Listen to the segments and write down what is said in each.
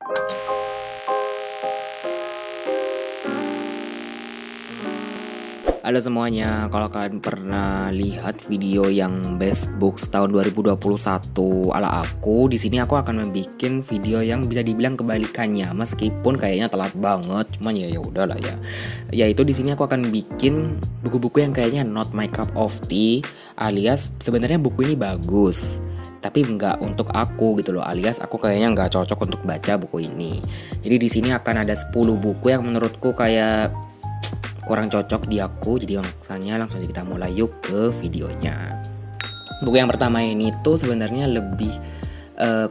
Halo semuanya, kalau kalian pernah lihat video yang Best Books tahun 2021 ala aku, di sini aku akan membuat video yang bisa dibilang kebalikannya, meskipun kayaknya telat banget, cuman ya udahlah ya. Yaitu di sini aku akan bikin buku-buku yang kayaknya not my cup of tea, alias sebenarnya buku ini bagus, tapi nggak untuk aku gitu loh, alias aku kayaknya nggak cocok untuk baca buku ini. Jadi di sini akan ada 10 buku yang menurutku kayak kurang cocok di aku. Jadi langsung aja kita mulai yuk ke videonya. Buku yang pertama ini tuh sebenarnya lebih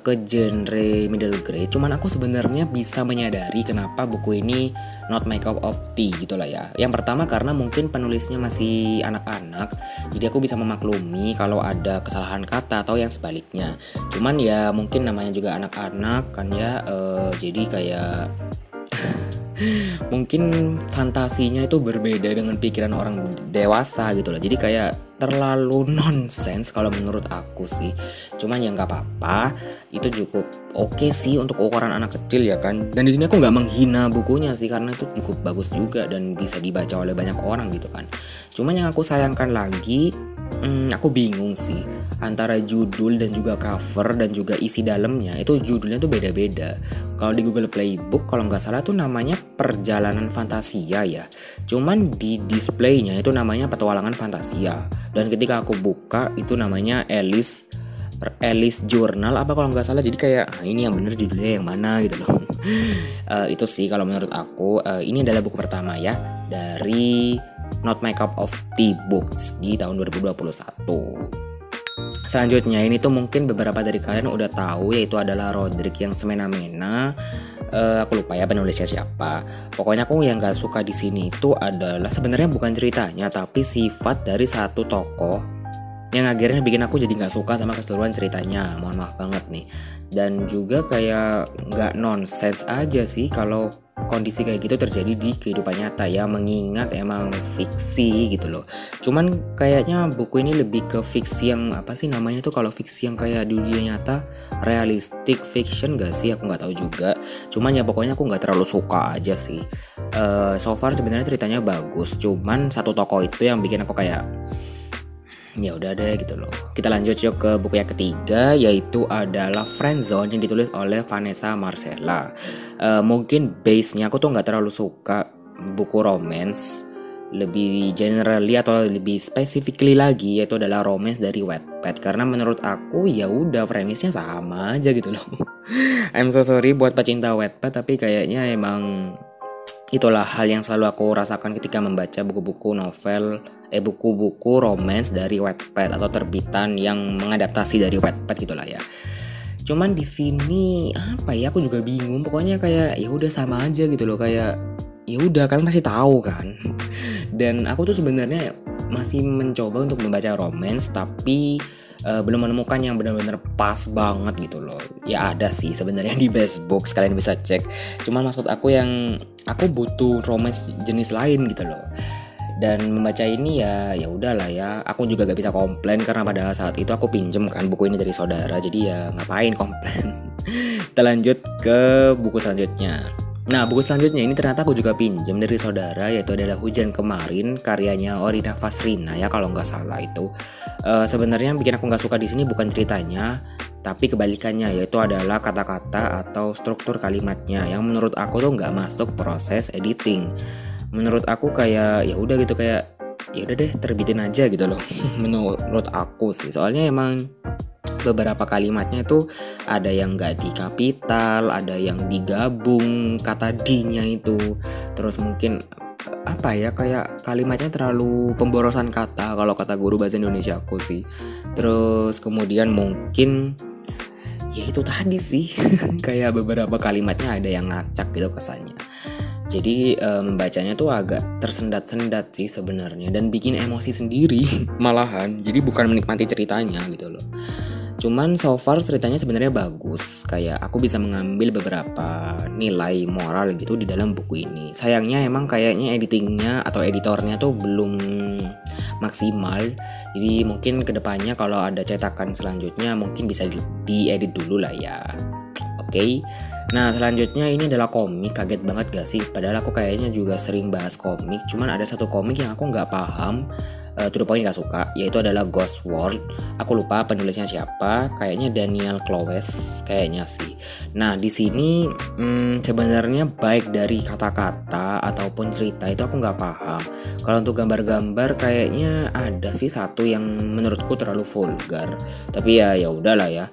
ke genre middle grade. Cuman aku sebenarnya bisa menyadari kenapa buku ini not my cup of tea gitu lah ya. Yang pertama karena mungkin penulisnya masih anak-anak, jadi aku bisa memaklumi kalau ada kesalahan kata atau yang sebaliknya. Cuman ya mungkin namanya juga anak-anak kan ya, jadi kayak mungkin fantasinya itu berbeda dengan pikiran orang dewasa gitu loh. Jadi kayak terlalu nonsense kalau menurut aku sih. Cuman ya nggak apa-apa, itu cukup oke sih untuk ukuran anak kecil ya kan. Dan di sini aku nggak menghina bukunya sih, karena itu cukup bagus juga dan bisa dibaca oleh banyak orang gitu kan. Cuman yang aku sayangkan lagi, aku bingung sih antara judul dan juga cover dan juga isi dalamnya. Itu judulnya tuh beda-beda. Kalau di Google Playbook kalau nggak salah tuh namanya Perjalanan Fantasia ya. Cuman di displaynya itu namanya Petualangan Fantasia. Dan ketika aku buka itu namanya Alice Journal apa kalau nggak salah. Jadi kayak ini yang bener judulnya yang mana gitu loh. Itu sih kalau menurut aku. Ini adalah buku pertama ya dari Not My Cup of Tea Books di tahun 2021. Selanjutnya ini tuh mungkin beberapa dari kalian udah tahu, yaitu adalah Roderick yang Semena-Mena. Aku lupa ya penulisnya siapa. Pokoknya aku yang gak suka di sini itu adalah sebenarnya bukan ceritanya, tapi sifat dari satu tokoh yang akhirnya bikin aku jadi nggak suka sama keseluruhan ceritanya. Mohon maaf banget nih. Dan juga kayak nggak nonsens aja sih kalau kondisi kayak gitu terjadi di kehidupan nyata ya, mengingat emang fiksi gitu loh. Cuman kayaknya buku ini lebih ke fiksi yang apa sih namanya tuh, kalau fiksi yang kayak di dunia nyata, realistic fiction gak sih, aku nggak tahu juga. Cuman ya pokoknya aku nggak terlalu suka aja sih. So far sebenarnya ceritanya bagus, cuman satu tokoh itu yang bikin aku kayak ya udah deh gitu loh. Kita lanjut yuk ke buku yang ketiga, yaitu adalah Friendzone yang ditulis oleh Vanessa Marcella. Mungkin base-nya aku tuh nggak terlalu suka buku romance, lebih generally atau lebih specifically lagi yaitu adalah romance dari Wattpad, karena menurut aku ya udah premisnya sama aja gitu loh. I'm so sorry buat pecinta Wattpad, tapi kayaknya emang itulah hal yang selalu aku rasakan ketika membaca buku-buku novel, buku-buku romance dari Wattpad atau terbitan yang mengadaptasi dari Wattpad gitulah ya. Cuman di sini apa ya, aku juga bingung. Pokoknya kayak ya udah sama aja gitu loh, kayak ya udah kan masih tahu kan. Dan aku tuh sebenarnya masih mencoba untuk membaca romance, tapi belum menemukan yang benar-benar pas banget gitu loh. Ya ada sih sebenarnya di Best Books, kalian bisa cek. Cuman maksud aku yang aku butuh romance jenis lain gitu loh. Dan membaca ini ya udahlah ya. Aku juga gak bisa komplain karena pada saat itu aku pinjem kan buku ini dari saudara. Jadi ya ngapain komplain. Kita lanjut ke buku selanjutnya. Nah, buku selanjutnya ini ternyata aku juga pinjam dari saudara, yaitu adalah Hujan Kemarin karyanya Orina Fasrina ya kalau nggak salah itu. Sebenarnya yang bikin aku nggak suka di sini bukan ceritanya, tapi kebalikannya, yaitu adalah kata-kata atau struktur kalimatnya yang menurut aku tuh nggak masuk proses editing. Menurut aku kayak ya udah gitu, kayak ya udah deh terbitin aja gitu loh. Menurut aku sih, soalnya emang beberapa kalimatnya itu ada yang gak di kapital, ada yang digabung kata D-nya itu. Terus mungkin apa ya, kayak kalimatnya terlalu pemborosan kata kalau kata guru bahasa Indonesia aku sih. Terus kemudian mungkin ya itu tadi sih kayak beberapa kalimatnya ada yang ngacak gitu kesannya. Jadi membacanya tuh agak tersendat-sendat sih sebenarnya, dan bikin emosi sendiri malahan. Jadi bukan menikmati ceritanya gitu loh. Cuman so far ceritanya sebenarnya bagus. Kayak aku bisa mengambil beberapa nilai moral gitu di dalam buku ini. Sayangnya emang kayaknya editingnya atau editornya tuh belum maksimal. Jadi mungkin kedepannya kalau ada cetakan selanjutnya mungkin bisa diedit dulu lah ya. Oke. Nah selanjutnya ini adalah komik. Kaget banget gak sih? Padahal aku kayaknya juga sering bahas komik. Cuman ada satu komik yang aku nggak paham, to the point gak suka, yaitu adalah Ghost World. Aku lupa penulisnya siapa, kayaknya Daniel Clowes kayaknya sih. Nah di sini sebenarnya baik dari kata-kata ataupun cerita itu aku nggak paham. Kalau untuk gambar-gambar kayaknya ada sih satu yang menurutku terlalu vulgar. Tapi ya udahlah ya.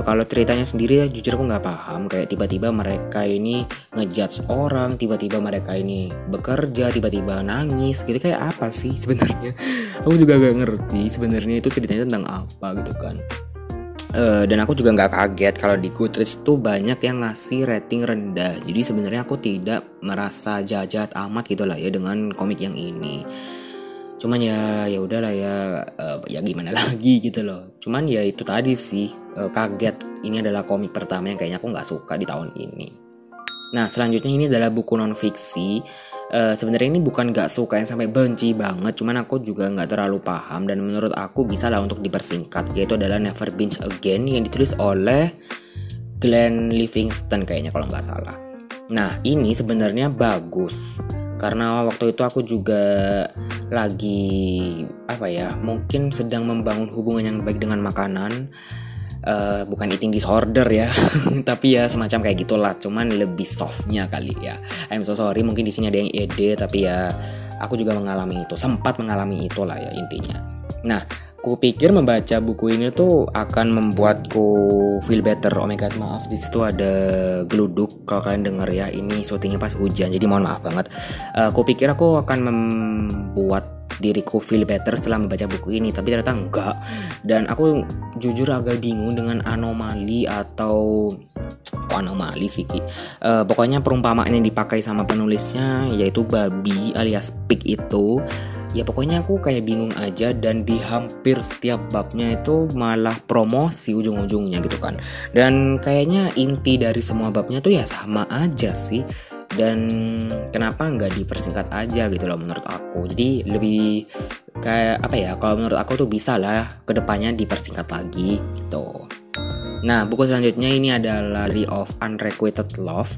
Kalau ceritanya sendiri ya jujur aku nggak paham. Kayak tiba-tiba mereka ini ngejudge orang, tiba-tiba mereka ini bekerja, tiba-tiba nangis gitu. Kayak apa sih sebenarnya? Aku juga gak ngerti sebenarnya itu ceritanya tentang apa gitu kan. Dan aku juga nggak kaget kalau di Goodreads tuh banyak yang ngasih rating rendah. Jadi sebenarnya aku tidak merasa jahat amat gitu lah ya dengan komik yang ini. Cuman ya udahlah ya, ya gimana lagi gitu loh. Cuman ya itu tadi sih, kaget. Ini adalah komik pertama yang kayaknya aku nggak suka di tahun ini. Nah selanjutnya ini adalah buku non fiksi. Sebenarnya ini bukan gak suka yang sampai benci banget, cuman aku juga nggak terlalu paham dan menurut aku bisa lah untuk dipersingkat, yaitu adalah Never Binge Again yang ditulis oleh Glenn Livingston kayaknya kalau nggak salah. Nah ini sebenarnya bagus karena waktu itu aku juga lagi mungkin sedang membangun hubungan yang baik dengan makanan. Bukan eating disorder ya, tapi ya semacam kayak gitulah, cuman lebih softnya kali ya. I'm so sorry, mungkin di sini ada yang ED, tapi ya aku juga mengalami itu, sempat mengalami itu lah ya intinya. Nah, aku pikir membaca buku ini tuh akan membuatku feel better. Oh my god, maaf di situ ada geluduk kalau kalian denger ya. Ini syutingnya pas hujan, jadi mohon maaf banget. Aku pikir aku akan membuat diriku feel better setelah membaca buku ini, tapi ternyata enggak. Dan aku jujur agak bingung dengan anomali atau anomali sih Ki. Pokoknya perumpamaan yang dipakai sama penulisnya yaitu babi alias pig itu. Ya pokoknya aku kayak bingung aja, dan di hampir setiap babnya itu malah promosi ujung-ujungnya gitu kan. Dan kayaknya inti dari semua babnya tuh ya sama aja sih. Dan kenapa nggak dipersingkat aja gitu loh menurut aku. Jadi lebih kayak kalau menurut aku tuh bisa lah kedepannya dipersingkat lagi gitu. Nah buku selanjutnya ini adalah Diary of Unrequited Love.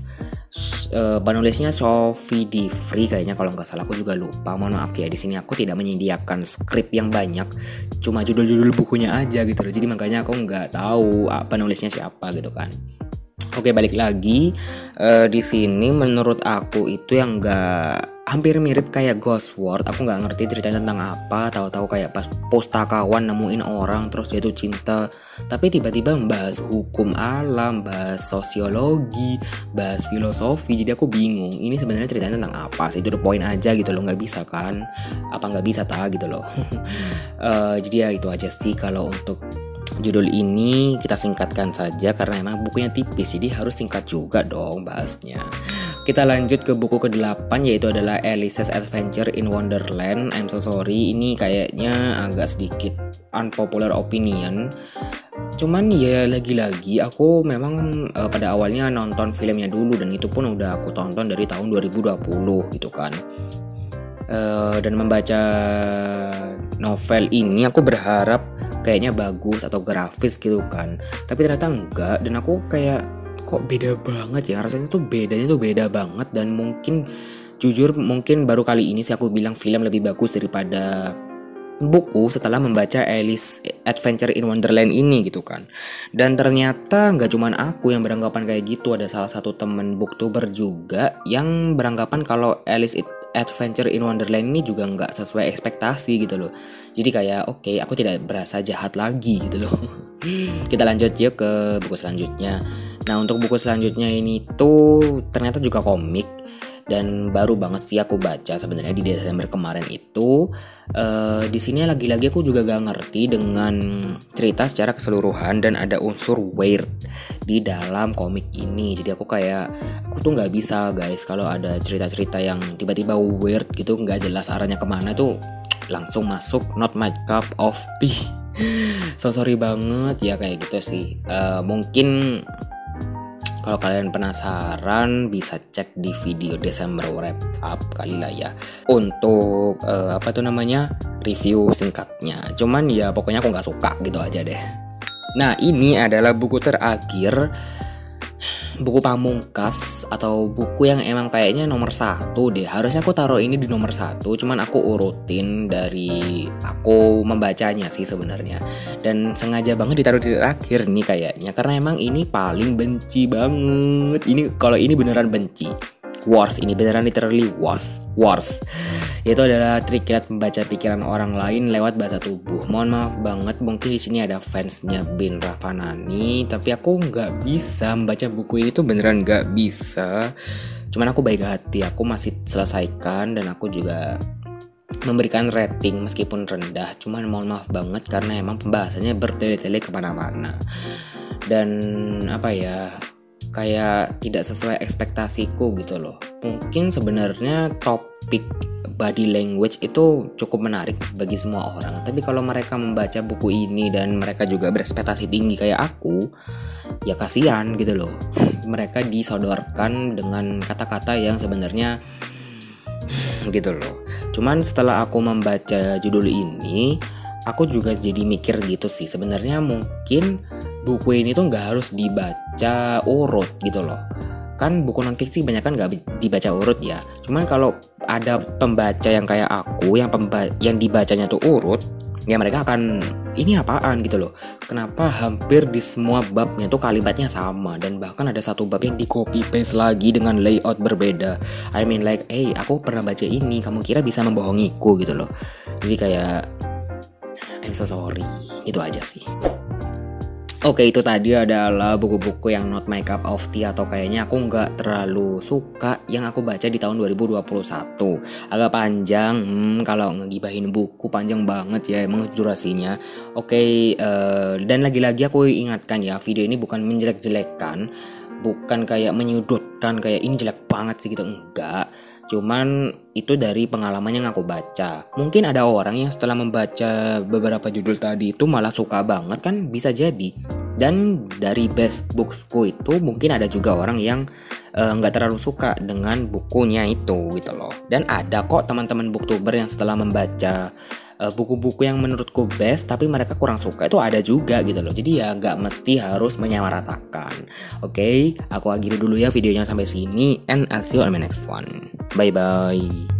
Penulisnya Sophie Divry kayaknya kalau nggak salah, aku juga lupa, mohon maaf ya. Di sini aku tidak menyediakan skrip yang banyak, cuma judul-judul bukunya aja gitu loh. Jadi makanya aku nggak tahu penulisnya siapa gitu kan. Oke, balik lagi. Di sini menurut aku itu yang hampir mirip kayak Ghost World. Aku nggak ngerti ceritanya tentang apa. Tahu-tahu kayak pas pustakawan nemuin orang terus jatuh cinta. Tapi tiba-tiba membahas hukum alam, bahas sosiologi, bahas filosofi. Jadi aku bingung. Ini sebenarnya ceritanya tentang apa sih? Itu the point aja gitu loh. Nggak bisa kan? Apa nggak bisa gitu loh? Jadi ya itu aja sih kalau untuk judul ini. Kita singkatkan saja karena emang bukunya tipis, jadi harus singkat juga dong bahasnya. Kita lanjut ke buku ke-8 yaitu adalah Alice's Adventure in Wonderland. I'm so sorry, ini kayaknya agak sedikit unpopular opinion. Cuman ya lagi-lagi aku memang pada awalnya nonton filmnya dulu, dan itu pun udah aku tonton dari tahun 2020 gitu kan. Dan membaca novel ini aku berharap kayaknya bagus atau grafis gitu kan, tapi ternyata enggak. Dan aku kayak kok beda banget ya, rasanya tuh bedanya tuh beda banget. Dan mungkin baru kali ini sih aku bilang film lebih bagus daripada buku setelah membaca Alice Adventure in Wonderland ini gitu kan. Dan ternyata nggak cuman aku yang beranggapan kayak gitu, ada salah satu temen booktuber juga yang beranggapan kalau Alice Adventure in Wonderland ini juga nggak sesuai ekspektasi gitu loh. Jadi kayak oke, aku tidak berasa jahat lagi gitu loh. Kita lanjut yuk ke buku selanjutnya. Nah untuk buku selanjutnya ini tuh ternyata juga komik, dan baru banget sih aku baca sebenarnya di Desember kemarin itu. Di sini lagi-lagi aku juga gak ngerti dengan cerita secara keseluruhan, dan ada unsur weird di dalam komik ini. Jadi aku tuh nggak bisa guys kalau ada cerita-cerita yang tiba-tiba weird gitu, nggak jelas arahnya kemana tuh langsung masuk not my cup of tea. So sorry banget ya kayak gitu sih. Mungkin kalau kalian penasaran bisa cek di video Desember wrap up kali lah ya untuk review singkatnya. Cuman ya pokoknya aku nggak suka gitu aja deh. Nah ini adalah buku terakhir buku pamungkas atau buku yang emang kayaknya nomor satu deh. Harusnya aku taruh ini di nomor satu, cuman aku urutin dari aku membacanya sih sebenarnya. Dan sengaja banget ditaruh di terakhir nih kayaknya, karena emang ini paling benci banget. Ini kalau ini beneran benci. Worst, ini beneran literally worst. Itu adalah trik kilat membaca pikiran orang lain lewat bahasa tubuh. Mohon maaf banget, mungkin di sini ada fansnya Bin Ravanani, tapi aku nggak bisa membaca buku ini tuh, beneran nggak bisa. Cuman aku baik hati, aku masih selesaikan dan aku juga memberikan rating meskipun rendah. Cuman mohon maaf banget karena emang pembahasannya bertele-tele kemana-mana. Dan apa ya, kayak tidak sesuai ekspektasiku gitu loh. Mungkin sebenarnya topik body language itu cukup menarik bagi semua orang, tapi kalau mereka membaca buku ini dan mereka juga berekspektasi tinggi kayak aku, ya kasihan gitu loh. Mereka disodorkan dengan kata-kata yang sebenarnya gitu loh. Cuman setelah aku membaca judul ini, aku juga jadi mikir gitu sih, sebenarnya mungkin buku ini tuh nggak harus dibaca urut gitu loh. Kan buku non fiksi banyak kan nggak dibaca urut ya. Cuman kalau ada pembaca yang kayak aku, yang dibacanya tuh urut, ya mereka akan ini apaan gitu loh. Kenapa hampir di semua babnya tuh kalimatnya sama, dan bahkan ada satu bab yang di copy paste lagi dengan layout berbeda. I mean like, aku pernah baca ini, kamu kira bisa membohongiku gitu loh. Jadi kayak I'm so sorry. Itu aja sih. Oke, itu tadi adalah buku-buku yang not my cup of tea, atau kayaknya aku nggak terlalu suka yang aku baca di tahun 2021. Agak panjang, kalau ngegibahin buku panjang banget ya emang durasinya. Oke, dan lagi-lagi aku ingatkan ya, video ini bukan menjelek-jelekan, bukan kayak menyudutkan kayak ini jelek banget sih gitu, enggak. Cuman itu dari pengalaman yang aku baca. Mungkin ada orang yang setelah membaca beberapa judul tadi itu malah suka banget, kan bisa jadi. Dan dari best booksku itu mungkin ada juga orang yang nggak terlalu suka dengan bukunya itu gitu loh. Dan ada kok teman-teman booktuber yang setelah membaca buku-buku yang menurutku best tapi mereka kurang suka, itu ada juga gitu loh. Jadi ya nggak mesti harus menyamaratakan. Oke, aku akhiri dulu ya videonya sampai sini, and I'll see you on my next one. Bye bye.